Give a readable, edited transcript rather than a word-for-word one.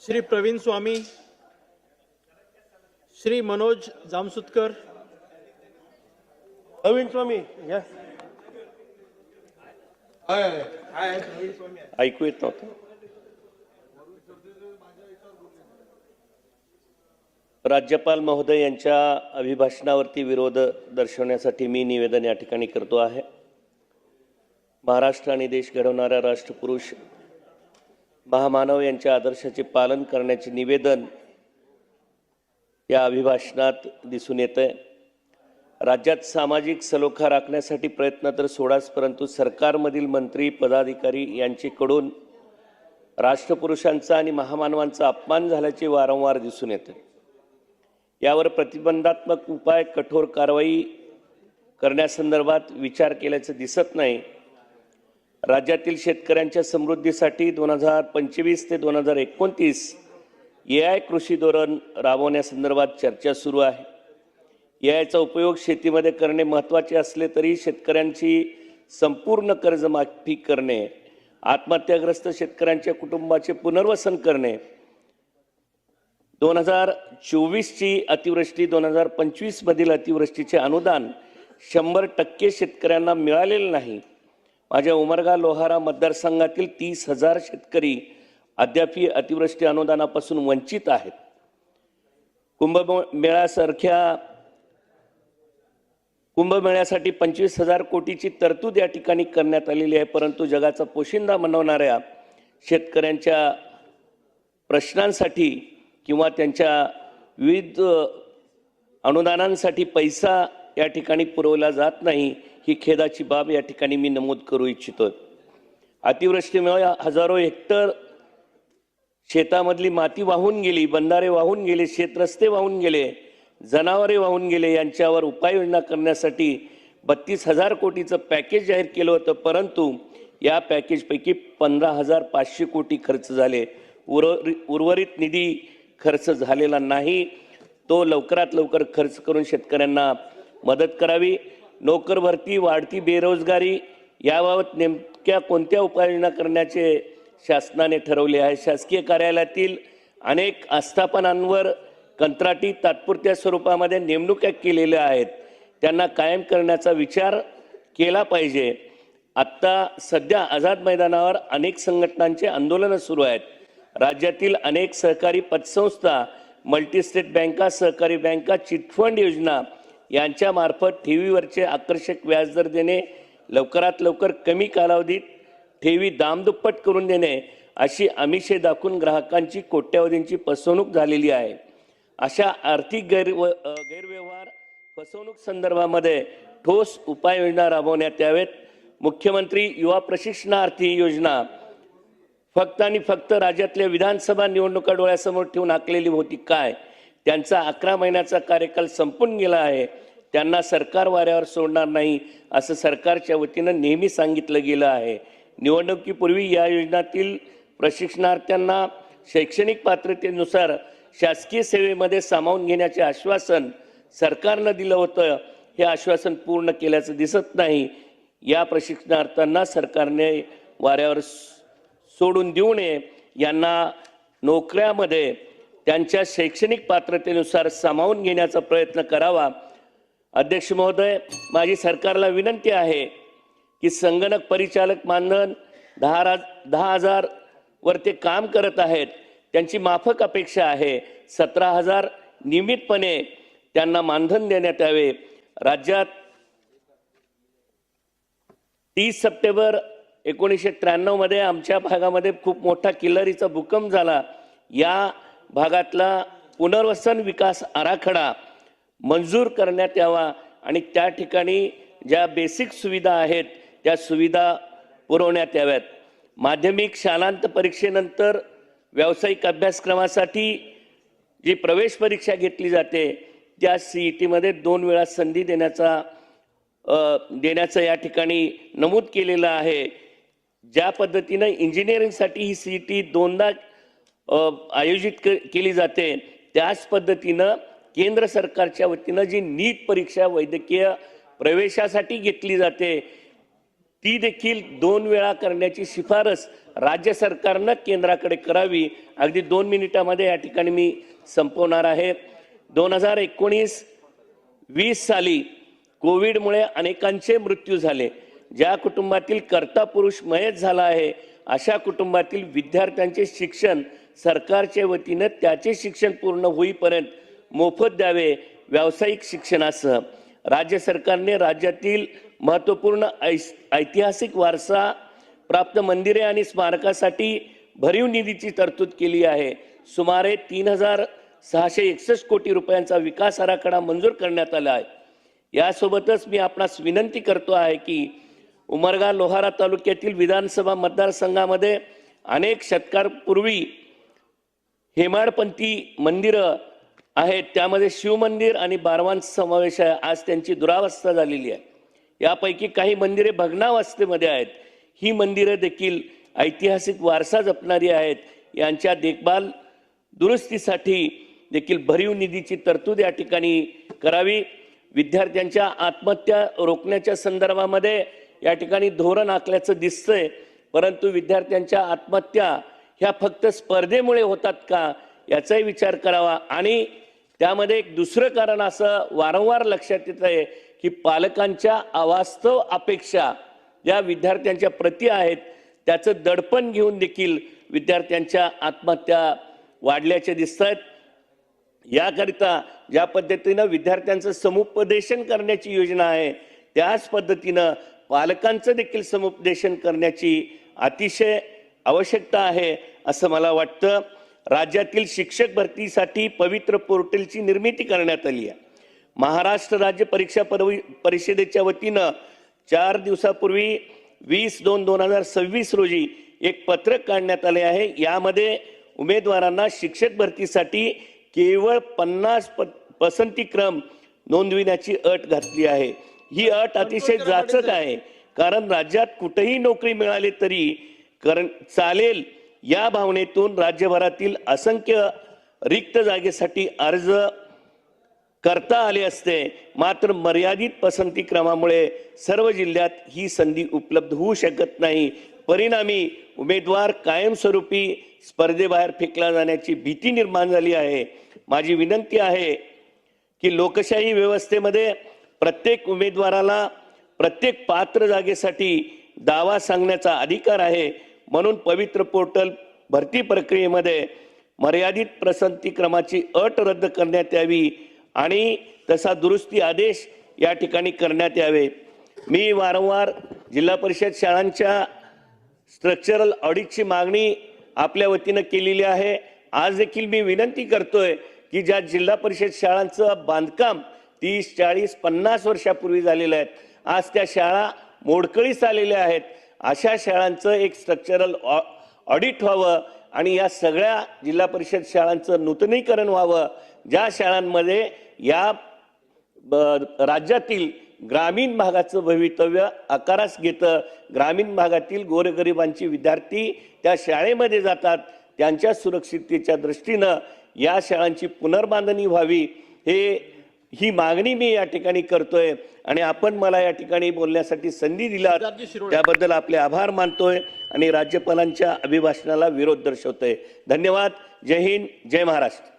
श्री प्रवीण स्वामी, श्री मनोज जामसुतकर, प्रवीण स्वामी या. ऐकू येत नव्हतं. राज्यपाल महोदय यांच्या अभिभाषणावरती विरोध दर्शवण्यासाठी मी निवेदन या ठिकाणी करतो आहे. महाराष्ट्र आणि देश घडवणाऱ्या राष्ट्रपुरुष महामानव यांच्या आदर्शाचे पालन करण्याचे निवेदन या अभिभाषणात दिसून येते. राज्यात सामाजिक सलोखा राखण्यासाठी प्रयत्न तर सोडाच, परंतु सरकारमधील मंत्री पदाधिकारी यांच्याकडून राष्ट्रपुरुषांचा आणि महामानवांचा अपमान झाल्याचे वारंवार दिसून येते. यावर प्रतिबंधात्मक उपाय, कठोर कारवाई करण्यासंदर्भात विचार केल्याचं दिसत नाही. राज्यातील शेतकऱ्यांच्या समृद्धीसाठी 2025 ते 2029 AI कृषी धोरण राबवण्यासंदर्भात चर्चा सुरू आहे. AIचा उपयोग शेतीमध्ये करणे महत्त्वाचे असले तरी शेतकऱ्यांची संपूर्ण कर्जमाफी करणे, आत्महत्याग्रस्त शेतकऱ्यांच्या कुटुंबाचे पुनर्वसन करणे, 2024ची अतिवृष्टी 2025 मधील अतिवृष्टीचे अनुदान 100% शेतकऱ्यांना मिळालेले नाही. माझ्या उमरगा लोहारा मतदारसंघातील 30,000 शेतकरी अद्यापही अतिवृष्टी अनुदानापासून वंचित आहेत. कुंभमेळ्यासाठी 25,000 कोटीची तरतूद या ठिकाणी करण्यात आलेली आहे, परंतु जगाचा पोशिंदा बनवणाऱ्या शेतकऱ्यांच्या प्रश्नांसाठी किंवा त्यांच्या विविध अनुदानांसाठी पैसा या ठिकाणी पुरवला जात नाही. ही खेदाची बाब या ठिकाणी मी नमूद करू इच्छितो. अतिवृष्टीमुळे हजारो हेक्टर शेतामधली माती वाहून गेली, बंधारे वाहून गेले, शेतरस्ते वाहून गेले, जनावरे वाहून गेले. यांच्यावर उपाययोजना करण्यासाठी 32,000 कोटीचं पॅकेज जाहीर केलं होतं, परंतु या पॅकेजपैकी 15,500 कोटी खर्च झाले. उर्वरित निधी खर्च झालेला नाही. तो लवकरात लवकर खर्च करून शेतकऱ्यांना मदत करावी. नोकर भरती, वाढती बेरोजगारी याबाबत नेमक्या कोणत्या उपाययोजना करण्याचे शासनाने ठरवले आहे? शासकीय कार्यालयातील अनेक आस्थापनांवर कंत्राटी तात्पुरत्या स्वरूपामध्ये नेमणुका केलेल्या आहेत, त्यांना कायम करण्याचा विचार केला पाहिजे. आत्ता सध्या आझाद मैदानावर अनेक संघटनांचे आंदोलनं सुरू आहेत. राज्यातील अनेक सहकारी पतसंस्था, मल्टीस्टेट बँका, सहकारी बँका, चिटफंड योजना यांच्यामार्फत ठेवीवरचे आकर्षक व्याजदर देणे, लवकरात लवकर कमी कालावधीत ठेवी दामदुप्पट करून देणे अशी आमिषे दाखवून ग्राहकांची कोट्यावधींची फसवणूक झालेली आहे. अशा आर्थिक गैरव्यवहार, फसवणूक संदर्भामध्ये ठोस उपाययोजना राबवण्यात यावेत. मुख्यमंत्री युवा प्रशिक्षणार्थी योजना फक्त आणि फक्त राज्यातल्या विधानसभा निवडणुका डोळ्यासमोर ठेवून आखलेली होती काय? त्यांचा 11 महिन्याचा कार्यकाल संपून गेला आहे. त्यांना सरकार वाऱ्यावर सोडणार नाही असं सरकारच्या वतीनं नेहमी सांगितलं गेलं आहे. निवडणुकीपूर्वी या योजनातील प्रशिक्षणार्थ्यांना शैक्षणिक पात्रतेनुसार शासकीय सेवेमध्ये सामावून घेण्याचे आश्वासन सरकारनं दिलं होतं. हे आश्वासन पूर्ण केल्याचं दिसत नाही. या प्रशिक्षणार्थ्यांना सरकारने वाऱ्यावर सोडून देऊ नये. यांना नोकऱ्यामध्ये त्यांच्या शैक्षणिक पात्रतेनुसार सामावून घेण्याचा प्रयत्न करावा. अध्यक्ष महोदय, माझी सरकारला विनंती आहे की संगणक परिचालक मानधन 10,000 वर ते काम करत आहेत, त्यांची माफक अपेक्षा आहे. 17,000 नियमितपणे त्यांना मानधन देण्यात यावे. राज्यात 30 सप्टेंबर 1993 मध्ये आमच्या भागामध्ये खूप मोठा किल्लारीचा भूकंप झाला. या भागातला पुनर्वसन विकास आराखडा मंजूर करण्यात यावा आणि त्या ठिकाणी ज्या बेसिक सुविधा आहेत त्या सुविधा पुरवण्यात याव्यात. माध्यमिक शालांत परीक्षेनंतर व्यावसायिक अभ्यासक्रमासाठी जी प्रवेश परीक्षा घेतली जाते त्या CET मध्ये 2 वेळा संधी देण्याचं या ठिकाणी नमूद केलेलं आहे. ज्या पद्धतीनं इंजिनिअरिंगसाठी ही CET 2दा आयोजित केली जाते, त्याच पद्धतीनं केंद्र सरकारच्या वतीनं जी नीट परीक्षा वैद्यकीय प्रवेशासाठी घेतली जाते ती देखील 2 वेळा करण्याची शिफारस राज्य सरकारनं केंद्राकडे करावी. अगदी 2 मिनिटामध्ये या ठिकाणी मी संपवणार आहे. 2019-20 साली कोविडमुळे अनेकांचे मृत्यू झाले. ज्या कुटुंबातील कर्ता पुरुष मयत झाला आहे अशा कुटुंबातील विद्यार्थ्यांचे शिक्षण सरकारच्या वतीनं त्याचे शिक्षण पूर्ण होईपर्यंत मोफत द्यावे. व्यावसायिक शिक्षणासह राज्य सरकारने राज्यातील महत्त्वपूर्ण ऐतिहासिक वारसा प्राप्त मंदिरे आणि स्मारकासाठी भरीव निधीची तरतूद केली आहे. सुमारे 3,661 कोटी रुपयांचा विकास आराखडा मंजूर करण्यात आला आहे. यासोबतच मी आपणास विनंती करतो आहे की उमरगा लोहारा तालुक्यातील विधानसभा मतदारसंघामध्ये अनेक शतकांपूर्वी हेमाडपंथी मंदिरं आहेत. त्यामध्ये शिवमंदिर आणि बारवांचा समावेश आहे. आज त्यांची दुरावस्था झालेली आहे. यापैकी काही मंदिरे भग्नावस्थेमध्ये आहेत. ही मंदिरं देखील ऐतिहासिक वारसा जपणारी आहेत. यांच्या देखभाल दुरुस्तीसाठी देखील भरीव निधीची तरतूद या ठिकाणी करावी. विद्यार्थ्यांच्या आत्महत्या रोखण्याच्या संदर्भामध्ये या ठिकाणी धोरण आखल्याचं दिसतंय, परंतु विद्यार्थ्यांच्या आत्महत्या ह्या फक्त स्पर्धेमुळे होतात का याचाही विचार करावा. आणि त्यामध्ये एक दुसरं कारण असं वारंवार लक्षात येत आहे की पालकांच्या अवास्तव अपेक्षा ज्या विद्यार्थ्यांच्या प्रती आहेत त्याचं दडपण घेऊन देखील विद्यार्थ्यांच्या आत्महत्या वाढल्याचे दिसत आहेत. याकरिता ज्या पद्धतीनं विद्यार्थ्यांचं समुपदेशन करण्याची योजना आहे त्याच पद्धतीनं पालकांचं देखील समुपदेशन करण्याची अतिशय आवश्यकता आहे असं मला वाटतं. राज्यातील शिक्षक भरतीसाठी पवित्र पोर्टलची निर्मिती करण्यात आली आहे. महाराष्ट्र राज्य परीक्षा परिषदेच्या वतीनं 4 दिवसापूर्वी 20/2/2026 रोजी एक पत्रक काढण्यात आले आहे. यामध्ये उमेदवारांना शिक्षक भरतीसाठी केवळ 50 पसंतीक्रम नोंदविण्याची अट घातली आहे. ही अट अतिशय जाचक आहे, कारण राज्यात कुठेही नोकरी मिळाली तरी चालेल या भावनेतून राज्यभरातील असंख्य रिक्त जागेसाठी अर्ज करता आले असते. मात्र मर्यादित पसंतीक्रमामुळे सर्व जिल्ह्यात ही संधी उपलब्ध होऊ शकत नाही. परिणामी उमेदवार कायमस्वरूपी स्पर्धेबाहेर फेकला जाण्याची भीती निर्माण झाली आहे. माझी विनंती आहे की लोकशाही व्यवस्थेमध्ये प्रत्येक उमेदवाराला प्रत्येक पात्र जागेसाठी दावा सांगण्याचा अधिकार आहे. म्हणून पवित्र पोर्टल भरती प्रक्रियेमध्ये मर्यादित पसंतीक्रमाची अट रद्द करण्यात यावी आणि तसा दुरुस्ती आदेश या ठिकाणी करण्यात यावे. मी वारंवार जिल्हा परिषद शाळांच्या स्ट्रक्चरल ऑडिटची मागणी आपल्या वतीनं केलेली आहे. आज देखील मी विनंती करतोय की ज्या जिल्हा परिषद शाळांचं बांधकाम 30, 40, 50 वर्षापूर्वी झालेलं आहे, आज त्या शाळा मोडकळीस आलेल्या आहेत. अशा शाळांचं एक स्ट्रक्चरल ऑडिट व्हावं आणि या सगळ्या जिल्हा परिषद शाळांचं नूतनीकरण व्हावं. ज्या शाळांमध्ये या राज्यातील ग्रामीण भागाचं भवितव्य आकारास घेतं, ग्रामीण भागातील गोरगरिबांची विद्यार्थी त्या शाळेमध्ये जातात, त्यांच्या सुरक्षिततेच्या दृष्टीनं या शाळांची पुनर्बांधणी व्हावी. ही मागणी मी या ठिकाणी करतोय आणि आपण मला या ठिकाणी बोलण्यासाठी संधी दिला त्याबद्दल आपले आभार मानतोय आणि राज्यपालांच्या अभिभाषणाला विरोध दर्शवतोय. धन्यवाद. जय हिंद, जय महाराष्ट्र.